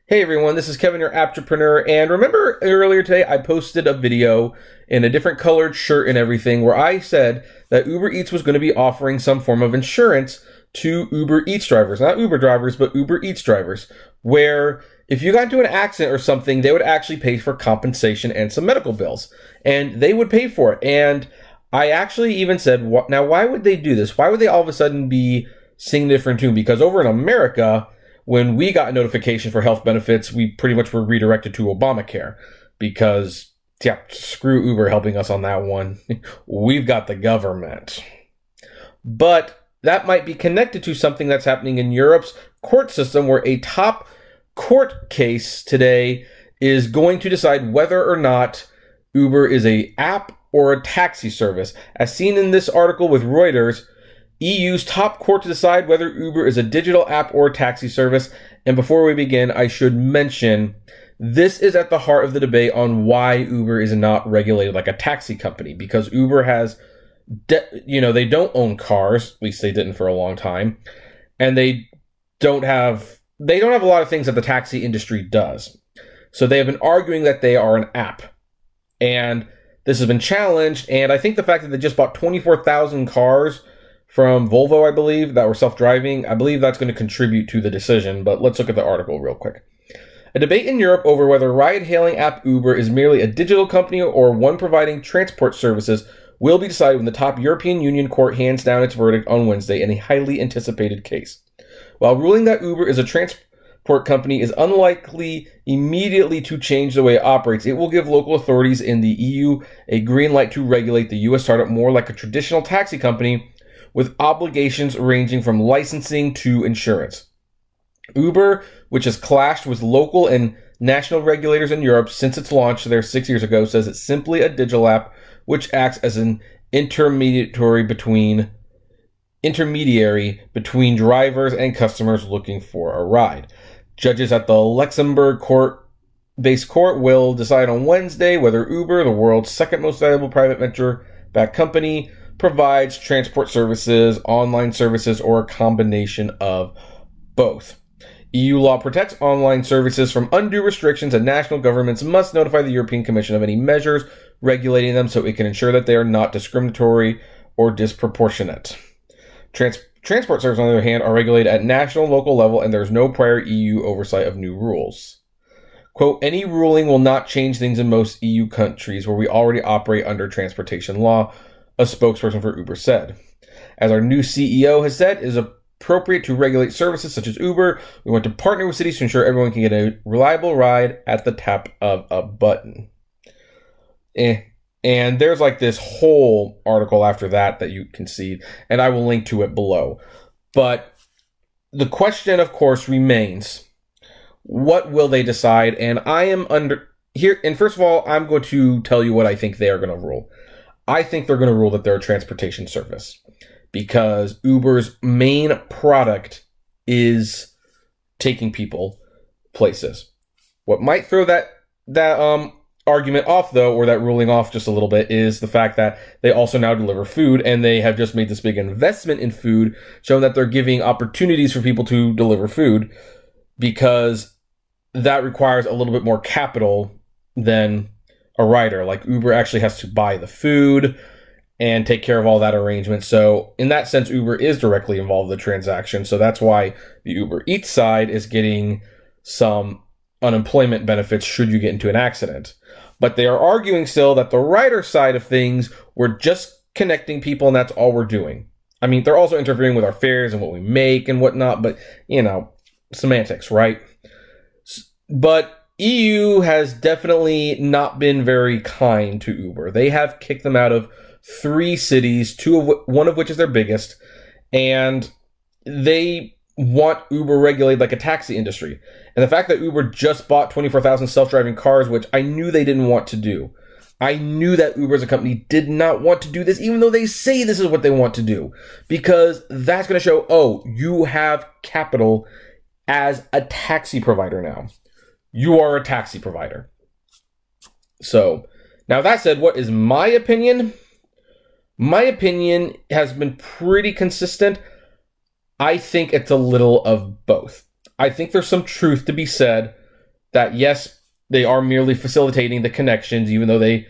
Hey everyone, this is Kevin, your Aptrepreneur, and remember earlier today I posted a video in a different colored shirt and everything where I said that Uber Eats was going to be offering some form of insurance to Uber Eats drivers, not Uber drivers, but Uber Eats drivers, where if you got into an accident or something, they would actually pay for compensation and some medical bills, and they would pay for it. And I actually even said, now why would they do this? Why would they all of a sudden be singing a different tune? Because over in America, when we got a notification for health benefits, we pretty much were redirected to Obamacare because, yeah, screw Uber helping us on that one. We've got the government. But that might be connected to something that's happening in Europe's court system, where a top court case today is going to decide whether or not Uber is an app or a taxi service. As seen in this article with Reuters, EU's top court to decide whether Uber is a digital app or a taxi service. And before we begin, I should mention, this is at the heart of the debate on why Uber is not regulated like a taxi company, because Uber has, they don't own cars, at least they didn't for a long time, and they don't have a lot of things that the taxi industry does. So they have been arguing that they are an app, and this has been challenged. And I think the fact that they just bought 24,000 cars from Volvo, I believe, that were self-driving, I believe that's going to contribute to the decision. But let's look at the article real quick. A debate in Europe over whether ride-hailing app Uber is merely a digital company or one providing transport services will be decided when the top European Union court hands down its verdict on Wednesday in a highly anticipated case. While ruling that Uber is a transport company is unlikely immediately to change the way it operates, it will give local authorities in the EU a green light to regulate the US startup more like a traditional taxi company, with obligations ranging from licensing to insurance. Uber, which has clashed with local and national regulators in Europe since its launch there 6 years ago, says it's simply a digital app which acts as an intermediary between drivers and customers looking for a ride. Judges at the Luxembourg court-based court will decide on Wednesday whether Uber, the world's second most valuable private venture-backed company, provides transport services, online services, or a combination of both. EU law protects online services from undue restrictions, and national governments must notify the European Commission of any measures regulating them so it can ensure that they are not discriminatory or disproportionate. Transport services, on the other hand, are regulated at national and local level, and there is no prior EU oversight of new rules. Quote, any ruling will not change things in most EU countries where we already operate under transportation law, a spokesperson for Uber said. As our new CEO has said, it is appropriate to regulate services such as Uber. We want to partner with cities to ensure everyone can get a reliable ride at the tap of a button. And there's like this whole article after that you can see, and I will link to it below. But the question, of course, remains, what will they decide? And I am here. And first of all, I'm going to tell you what I think they are going to rule. I think they're going to rule that they're a transportation service because Uber's main product is taking people places. What might throw that argument off, though, or that ruling off just a little bit, is the fact that they also now deliver food, and they have just made this big investment in food, showing that they're giving opportunities for people to deliver food, because that requires a little bit more capital than a rider. Like, Uber actually has to buy the food and take care of all that arrangement. So in that sense, Uber is directly involved in the transaction. So that's why the Uber Eats side is getting some unemployment benefits should you get into an accident. But they are arguing still that the rider side of things, we're just connecting people and that's all we're doing. I mean, they're also interfering with our fares and what we make and whatnot, but, semantics, right? But EU has definitely not been very kind to Uber. They have kicked them out of 3 cities, one of which is their biggest, and they want Uber regulated like a taxi industry. And the fact that Uber just bought 24,000 self-driving cars, which I knew they didn't want to do. I knew that Uber as a company did not want to do this, even though they say this is what they want to do, because that's going to show, oh, you have capital as a taxi provider now. You are a taxi provider. So, now that said, what is my opinion? My opinion has been pretty consistent. I think it's a little of both. I think there's some truth to be said that, yes, they are merely facilitating the connections, even though they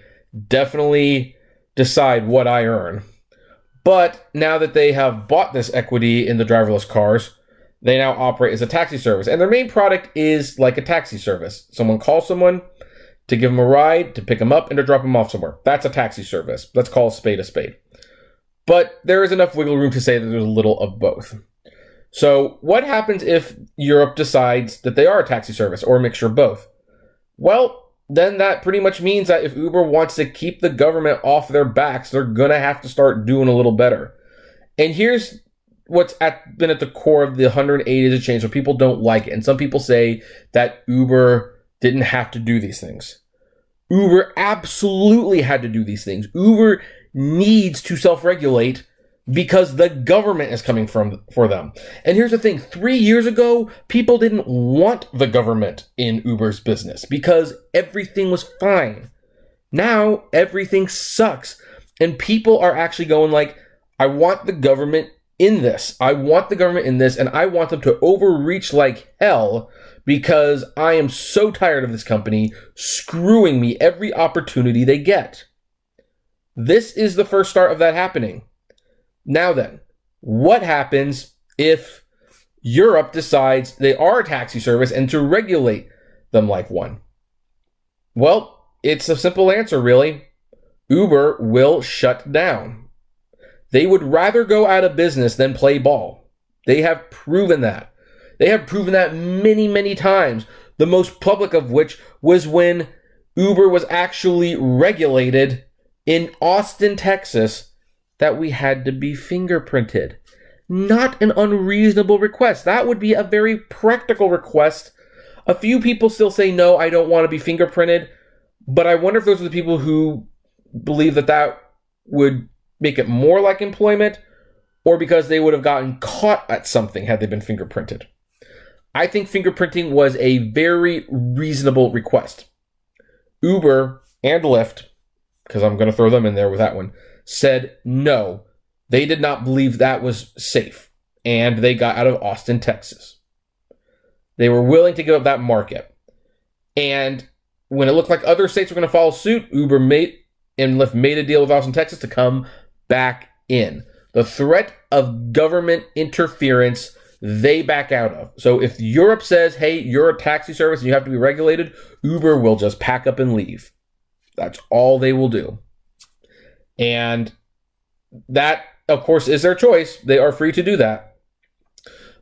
definitely decide what I earn. But now that they have bought this equity in the driverless cars, they now operate as a taxi service. And their main product is like a taxi service. Someone calls someone to give them a ride, to pick them up, and to drop them off somewhere. That's a taxi service. Let's call a spade a spade. But there is enough wiggle room to say that there's a little of both. So what happens if Europe decides that they are a taxi service or a mixture of both? Well, then that pretty much means that if Uber wants to keep the government off their backs, they're going to have to start doing a little better. And here's what's been at the core of the 180 days of change, so people don't like it. And some people say that Uber didn't have to do these things. Uber absolutely had to do these things. Uber needs to self-regulate because the government is coming for them. And here's the thing. 3 years ago, people didn't want the government in Uber's business because everything was fine. Now, everything sucks. And people are actually going like, I want the government in this. I want the government in this, and I want them to overreach like hell because I am so tired of this company screwing me every opportunity they get. This is the first start of that happening. Now then, what happens if Europe decides they are a taxi service and to regulate them like one? Well, it's a simple answer, really. Uber will shut down. They would rather go out of business than play ball. They have proven that. They have proven that many, many times. The most public of which was when Uber was actually regulated in Austin, Texas, that we had to be fingerprinted. Not an unreasonable request. That would be a very practical request. A few people still say, no, I don't want to be fingerprinted. But I wonder if those are the people who believe that that would make it more like employment, or because they would have gotten caught at something had they been fingerprinted. I think fingerprinting was a very reasonable request. Uber and Lyft, because I'm going to throw them in there with that one, said no. They did not believe that was safe, and they got out of Austin, Texas. They were willing to give up that market. And when it looked like other states were going to follow suit, Uber and Lyft made a deal with Austin, Texas to come back in. The threat of government interference, they back out of. So if Europe says, hey, you're a taxi service and you have to be regulated, Uber will just pack up and leave. That's all they will do. And that, of course, is their choice. They are free to do that.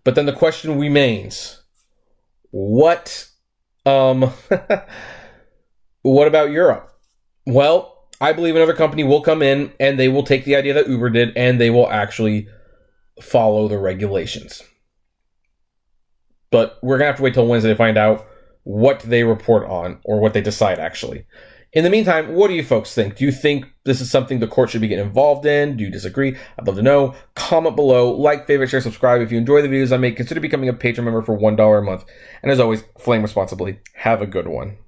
But then the question remains, what about Europe? Well, I believe another company will come in and they will take the idea that Uber did and they will actually follow the regulations. But we're going to have to wait till Wednesday to find out what they report on or what they decide, actually. In the meantime, what do you folks think? Do you think this is something the court should be getting involved in? Do you disagree? I'd love to know. Comment below, like, favorite, share, subscribe. If you enjoy the videos I make, consider becoming a patron member for $1 a month. And as always, flame responsibly. Have a good one.